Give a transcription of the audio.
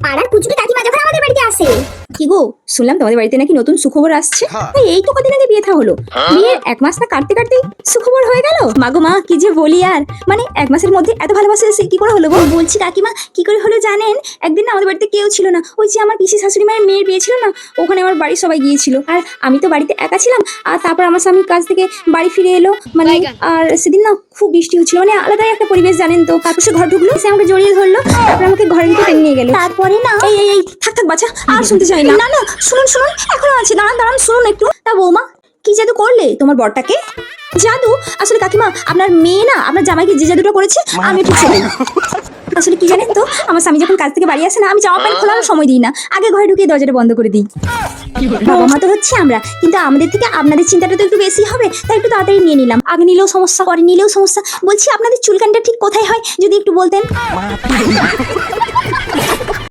পাড়ার কুচুরি কাকিমা যখন আমাদের বাড়িতে আসে। কি গো, শুনলাম তোমাদের বাড়িতে নাকি নতুন সুখবর আসছে। এই তো কদিন আগে বিয়ে থা হলো, বিয়ের 1 মাস না কাটতে কাটতেই সুখবর হয়ে গেল। মাগো মা, কি যে বলি আর, মানে 1 মাসের মধ্যে এত ভালোবাসা এসে কি করে হলো গো? বলছি কাকিমা, কি করে হলো জানেন? একদিন না আমাদের বাড়িতে কেউ ছিল না, ওই যে আমার পিসি শাশুড়ি মায়ের মেয়ের বিয়ে ছিল না, ওখানে আমার বাড়ির সবাই গিয়েছিল, আর আমি তো বাড়িতে একা ছিলাম। আর তারপর আমার স্বামী কাজ থেকে বাড়ি ফিরে এলো, মানে আর সেদিন না খুব বৃষ্টি হচ্ছিল, মানে আলাদাই একটা পরিবেশ জানেন তো। তারপর সে ঘর ঢুকলো, সে আমাকে জড়িয়ে ধরলো, তারপর আমাকে ঘরের ভিতরে টেনে নিয়ে গেল। তারপরে না এই থাক থাক বাচ্চা, আর শুনতে চাই না। না না, শুনুন শুনুন, এখনো আছে, দাঁড়ান দাঁড়ান, শুনুন একটু। তা বৌমা, কি জাদু করলে তোমার বরটাকে? জাদু? আসলে কাকিমা, আপনার মেয়ে না আপনার জামাইকে যে জাদুটা করেছে আমি ঠিক সেটাই। আসলে কি জানেন তো, আমার স্বামী যখন কাজ থেকে বাড়ি আসে না, আমি জামা প্যান্ট খোলার সময় দিই না, আগে ঘরে ঢুকিয়ে দরজাটা বন্ধ করে দিই। বাবা মা তো হচ্ছে আমরা, কিন্তু আমাদের থেকে আপনাদের চিন্তাটা তো একটু বেশি হবে, তাই একটু তাড়াতাড়ি নিয়ে নিলাম। আগে নিলেও সমস্যা, পরে নিলেও সমস্যা। বলছি আপনাদের চুলকানটা ঠিক কোথায় হয় যদি একটু বলতেন।